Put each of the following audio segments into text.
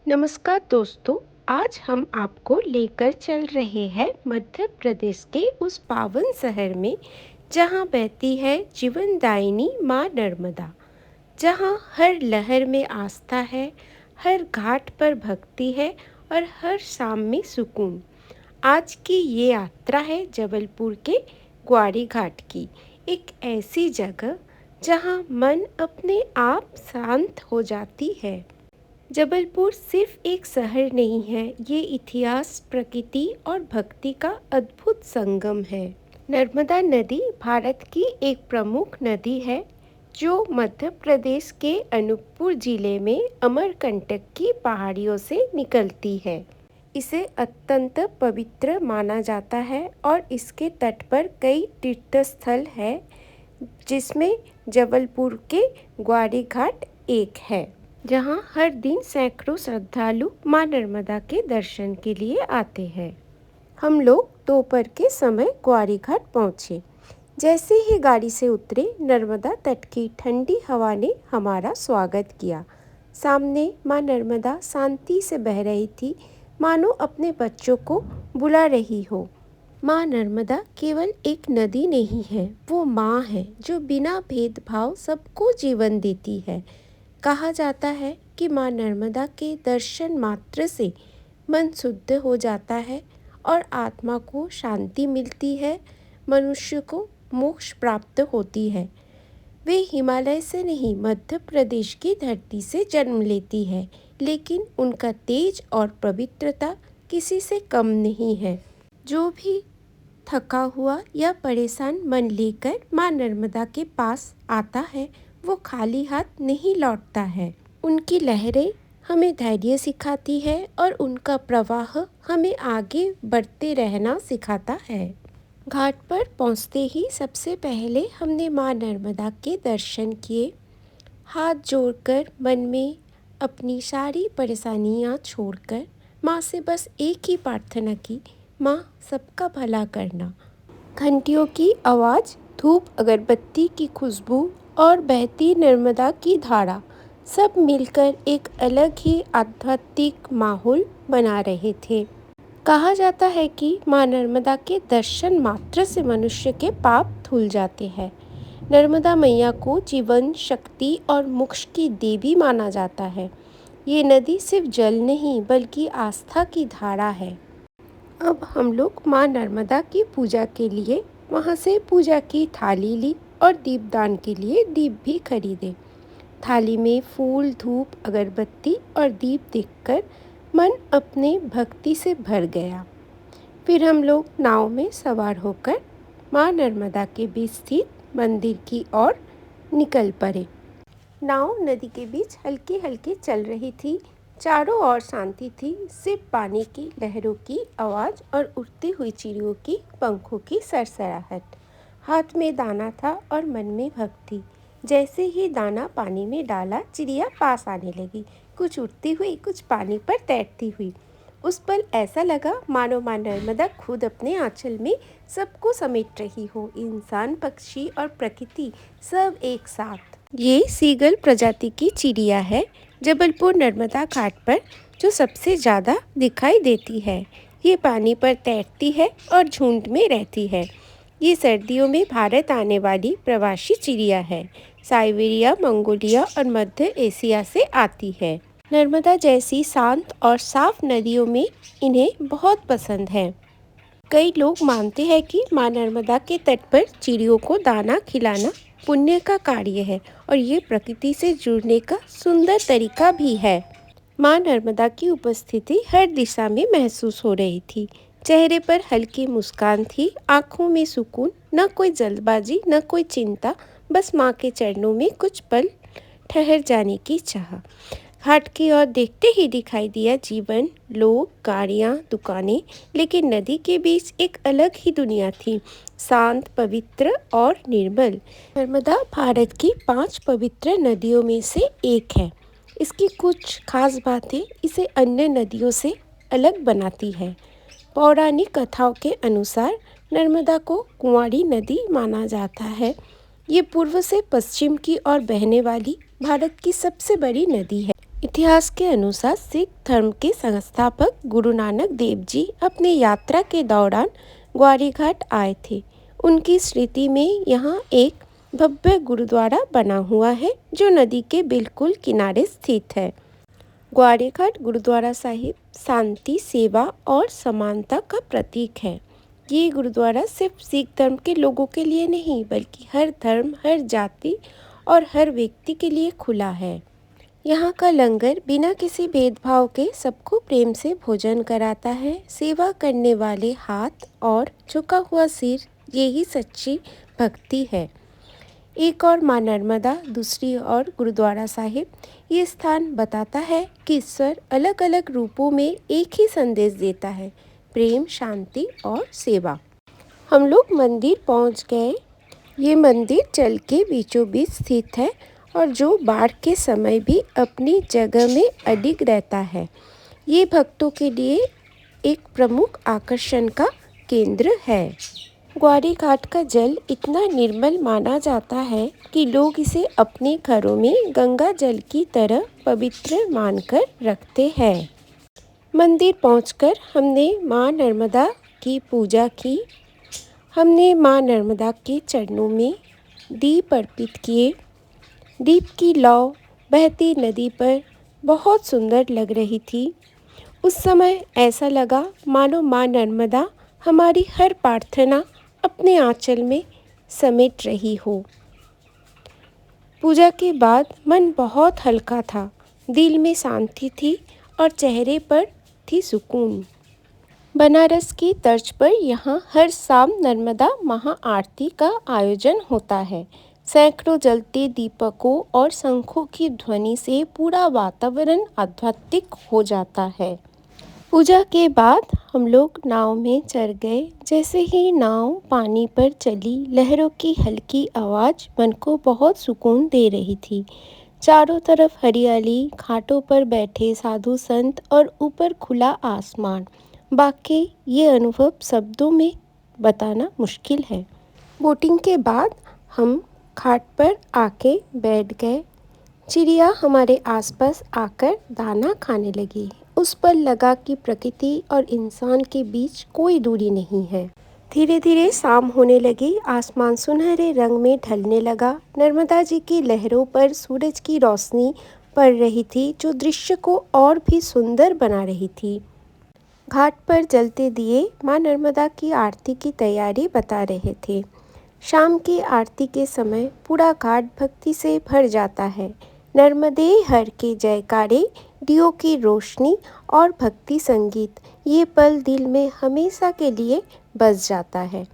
नमस्कार दोस्तों। आज हम आपको लेकर चल रहे हैं मध्य प्रदेश के उस पावन शहर में जहाँ बहती है जीवनदायिनी माँ नर्मदा, जहाँ हर लहर में आस्था है, हर घाट पर भक्ति है और हर शाम में सुकून। आज की ये यात्रा है जबलपुर के ग्वारी घाट की, एक ऐसी जगह जहाँ मन अपने आप शांत हो जाती है। जबलपुर सिर्फ एक शहर नहीं है, ये इतिहास, प्रकृति और भक्ति का अद्भुत संगम है। नर्मदा नदी भारत की एक प्रमुख नदी है जो मध्य प्रदेश के अनूपपुर जिले में अमरकंटक की पहाड़ियों से निकलती है। इसे अत्यंत पवित्र माना जाता है और इसके तट पर कई तीर्थस्थल है, जिसमें जबलपुर के ग्वारी घाट एक है, जहाँ हर दिन सैकड़ों श्रद्धालु माँ नर्मदा के दर्शन के लिए आते हैं। हम लोग दोपहर के समय ग्वारी घाट पहुँचे। जैसे ही गाड़ी से उतरे, नर्मदा तट की ठंडी हवा ने हमारा स्वागत किया। सामने माँ नर्मदा शांति से बह रही थी, मानो अपने बच्चों को बुला रही हो। माँ नर्मदा केवल एक नदी नहीं है, वो माँ है जो बिना भेदभाव सबको जीवन देती है। कहा जाता है कि माँ नर्मदा के दर्शन मात्र से मन शुद्ध हो जाता है और आत्मा को शांति मिलती है, मनुष्य को मोक्ष प्राप्त होती है। वे हिमालय से नहीं, मध्य प्रदेश की धरती से जन्म लेती है, लेकिन उनका तेज और पवित्रता किसी से कम नहीं है। जो भी थका हुआ या परेशान मन लेकर माँ नर्मदा के पास आता है, वो खाली हाथ नहीं लौटता है। उनकी लहरें हमें धैर्य सिखाती है और उनका प्रवाह हमें आगे बढ़ते रहना सिखाता है। घाट पर पहुंचते ही सबसे पहले हमने माँ नर्मदा के दर्शन किए। हाथ जोड़कर मन में अपनी सारी परेशानियां छोड़कर माँ से बस एक ही प्रार्थना की, माँ सबका भला करना। घंटियों की आवाज़, धूप अगरबत्ती की खुशबू और बहती नर्मदा की धारा सब मिलकर एक अलग ही आध्यात्मिक माहौल बना रहे थे। कहा जाता है कि माँ नर्मदा के दर्शन मात्र से मनुष्य के पाप धुल जाते हैं। नर्मदा मैया को जीवन, शक्ति और मोक्ष की देवी माना जाता है। ये नदी सिर्फ जल नहीं बल्कि आस्था की धारा है। अब हम लोग माँ नर्मदा की पूजा के लिए वहाँ से पूजा की थाली ली और दीपदान के लिए दीप भी खरीदे। थाली में फूल, धूप, अगरबत्ती और दीप देखकर मन अपने भक्ति से भर गया। फिर हम लोग नाव में सवार होकर माँ नर्मदा के बीच स्थित मंदिर की ओर निकल पड़े। नाव नदी के बीच हल्की हल्की चल रही थी। चारों ओर शांति थी, सिर्फ पानी की लहरों की आवाज़ और उड़ती हुई चिड़ियों की पंखों की सरसराहट। हाथ में दाना था और मन में भक्ति। जैसे ही दाना पानी में डाला, चिड़िया पास आने लगी, कुछ उड़ती हुई, कुछ पानी पर तैरती हुई। उस पल ऐसा लगा मानो माँ नर्मदा खुद अपने आंचल में सबको समेट रही हो, इंसान, पक्षी और प्रकृति सब एक साथ। ये सीगल प्रजाति की चिड़िया है, जबलपुर नर्मदा घाट पर जो सबसे ज़्यादा दिखाई देती है। ये पानी पर तैरती है और झुंड में रहती है। ये सर्दियों में भारत आने वाली प्रवासी चिड़िया है। साइबेरिया, मंगोलिया और मध्य एशिया से आती है। नर्मदा जैसी शांत और साफ नदियों में इन्हें बहुत पसंद है। कई लोग मानते हैं कि माँ नर्मदा के तट पर चिड़ियों को दाना खिलाना पुण्य का कार्य है और ये प्रकृति से जुड़ने का सुंदर तरीका भी है। माँ नर्मदा की उपस्थिति हर दिशा में महसूस हो रही थी। चेहरे पर हल्की मुस्कान थी, आंखों में सुकून, न कोई जल्दबाजी, न कोई चिंता, बस माँ के चरणों में कुछ पल ठहर जाने की चाह। घाट की ओर देखते ही दिखाई दिया जीवन, लोग, गाड़ियाँ, दुकानें, लेकिन नदी के बीच एक अलग ही दुनिया थी, शांत, पवित्र और निर्मल। नर्मदा भारत की 5 पवित्र नदियों में से एक है। इसकी कुछ खास बातें इसे अन्य नदियों से अलग बनाती है। पौराणिक कथाओं के अनुसार नर्मदा को कुंवारी नदी माना जाता है। ये पूर्व से पश्चिम की ओर बहने वाली भारत की सबसे बड़ी नदी है। इतिहास के अनुसार सिख धर्म के संस्थापक गुरु नानक देव जी अपनी यात्रा के दौरान ग्वारी घाट आए थे। उनकी स्मृति में यहाँ एक भव्य गुरुद्वारा बना हुआ है जो नदी के बिल्कुल किनारे स्थित है। ग्वारी घाट गुरुद्वारा साहिब शांति, सेवा और समानता का प्रतीक है। ये गुरुद्वारा सिर्फ सिख धर्म के लोगों के लिए नहीं बल्कि हर धर्म, हर जाति और हर व्यक्ति के लिए खुला है। यहाँ का लंगर बिना किसी भेदभाव के सबको प्रेम से भोजन कराता है। सेवा करने वाले हाथ और झुका हुआ सिर, यही सच्ची भक्ति है। एक और माँ नर्मदा, दूसरी ओर गुरुद्वारा साहिब। ये स्थान बताता है कि ईश्वर अलग अलग रूपों में एक ही संदेश देता है, प्रेम, शांति और सेवा। हम लोग मंदिर पहुँच गए। ये मंदिर जल के बीचों बीच स्थित है और जो बाढ़ के समय भी अपनी जगह में अडिग रहता है। ये भक्तों के लिए एक प्रमुख आकर्षण का केंद्र है। ग्वारी घाट का जल इतना निर्मल माना जाता है कि लोग इसे अपने घरों में गंगा जल की तरह पवित्र मानकर रखते हैं। मंदिर पहुंचकर हमने माँ नर्मदा की पूजा की। हमने माँ नर्मदा के चरणों में दीप अर्पित किए। दीप की लौ बहती नदी पर बहुत सुंदर लग रही थी। उस समय ऐसा लगा मानो माँ नर्मदा हमारी हर प्रार्थना अपने आंचल में समेट रही हो। पूजा के बाद मन बहुत हल्का था, दिल में शांति थी और चेहरे पर थी सुकून। बनारस की तर्ज पर यहाँ हर शाम नर्मदा महाआरती का आयोजन होता है। सैकड़ों जलते दीपकों और शंखों की ध्वनि से पूरा वातावरण आध्यात्मिक हो जाता है। पूजा के बाद हम लोग नाव में चढ़ गए। जैसे ही नाव पानी पर चली, लहरों की हल्की आवाज़ मन को बहुत सुकून दे रही थी। चारों तरफ हरियाली, घाटों पर बैठे साधु संत और ऊपर खुला आसमान। बाकी ये अनुभव शब्दों में बताना मुश्किल है। बोटिंग के बाद हम घाट पर आके बैठ गए। चिड़िया हमारे आसपास आकर दाना खाने लगी। उस पर लगा कि प्रकृति और इंसान के बीच कोई दूरी नहीं है। धीरे धीरे शाम होने लगी, आसमान सुनहरे रंग में ढलने लगा। नर्मदा जी की लहरों पर सूरज की रोशनी पड़ रही थी जो दृश्य को और भी सुंदर बना रही थी। घाट पर जलते दिए माँ नर्मदा की आरती की तैयारी बता रहे थे। शाम की आरती के समय पूरा घाट भक्ति से भर जाता है। नर्मदे हर के जयकारे, दियों की रोशनी और भक्ति संगीत, ये पल दिल में हमेशा के लिए बस जाता है।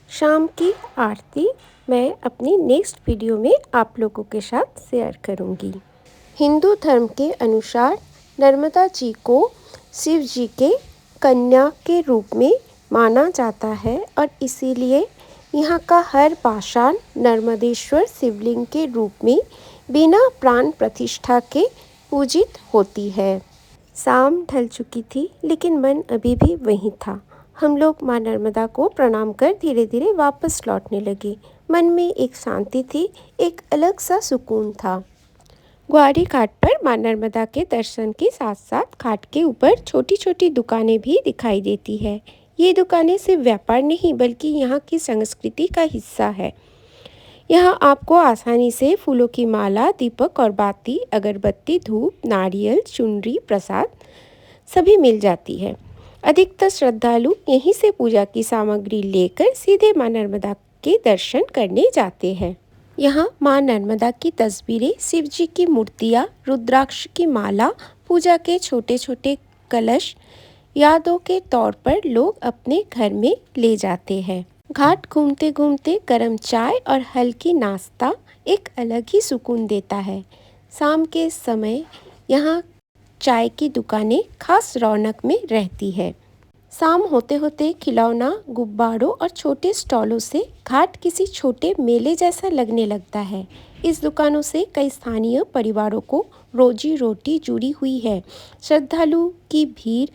शाम की आरती मैं अपनी नेक्स्ट वीडियो में आप लोगों के साथ शेयर करूंगी। हिंदू धर्म के अनुसार नर्मदा जी को शिव जी के कन्या के रूप में माना जाता है और इसीलिए यहाँ का हर पाषाण नर्मदेश्वर शिवलिंग के रूप में बिना प्राण प्रतिष्ठा के पूजित होती है। शाम ढल चुकी थी लेकिन मन अभी भी वहीं था। हम लोग माँ नर्मदा को प्रणाम कर धीरे धीरे वापस लौटने लगे। मन में एक शांति थी, एक अलग सा सुकून था। ग्वारी घाट पर माँ नर्मदा के दर्शन के साथ साथ घाट के ऊपर छोटी छोटी दुकानें भी दिखाई देती है। ये दुकानें सिर्फ व्यापार नहीं बल्कि यहाँ की संस्कृति का हिस्सा है। यहाँ आपको आसानी से फूलों की माला, दीपक और बाती, अगरबत्ती, धूप, नारियल, चुनरी, प्रसाद सभी मिल जाती है। अधिकतर श्रद्धालु यहीं से पूजा की सामग्री लेकर सीधे माँ नर्मदा के दर्शन करने जाते हैं। यहाँ माँ नर्मदा की तस्वीरें, शिव जी की मूर्तियाँ, रुद्राक्ष की माला, पूजा के छोटे छोटे कलश यादों के तौर पर लोग अपने घर में ले जाते हैं। घाट घूमते घूमते गर्म चाय और हल्की नाश्ता एक अलग ही सुकून देता है। शाम के समय यहाँ चाय की दुकानें खास रौनक में रहती है। शाम होते होते खिलौना, गुब्बारों और छोटे स्टॉलों से घाट किसी छोटे मेले जैसा लगने लगता है। इस दुकानों से कई स्थानीय परिवारों को रोजी रोटी जुड़ी हुई है। श्रद्धालु की भीड़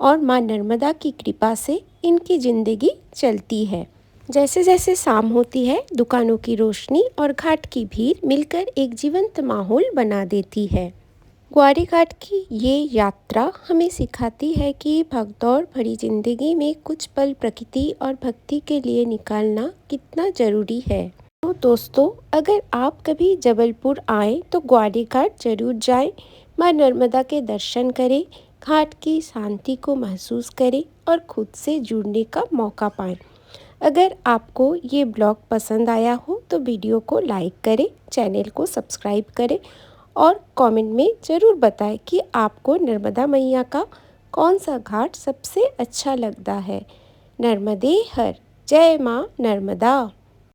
और माँ नर्मदा की कृपा से इनकी जिंदगी चलती है। जैसे जैसे शाम होती है, दुकानों की रोशनी और घाट की भीड़ मिलकर एक जीवंत माहौल बना देती है। ग्वारी घाट की ये यात्रा हमें सिखाती है कि भागदौड़ भरी जिंदगी में कुछ पल प्रकृति और भक्ति के लिए निकालना कितना ज़रूरी है। तो दोस्तों, अगर आप कभी जबलपुर आएँ तो ग्वारी घाट जरूर जाएं, माँ नर्मदा के दर्शन करें, घाट की शांति को महसूस करें और खुद से जुड़ने का मौका पाएं। अगर आपको ये ब्लॉग पसंद आया हो तो वीडियो को लाइक करें, चैनल को सब्सक्राइब करें और कमेंट में ज़रूर बताएं कि आपको नर्मदा मैया का कौन सा घाट सबसे अच्छा लगता है। नर्मदे हर, जय माँ नर्मदा।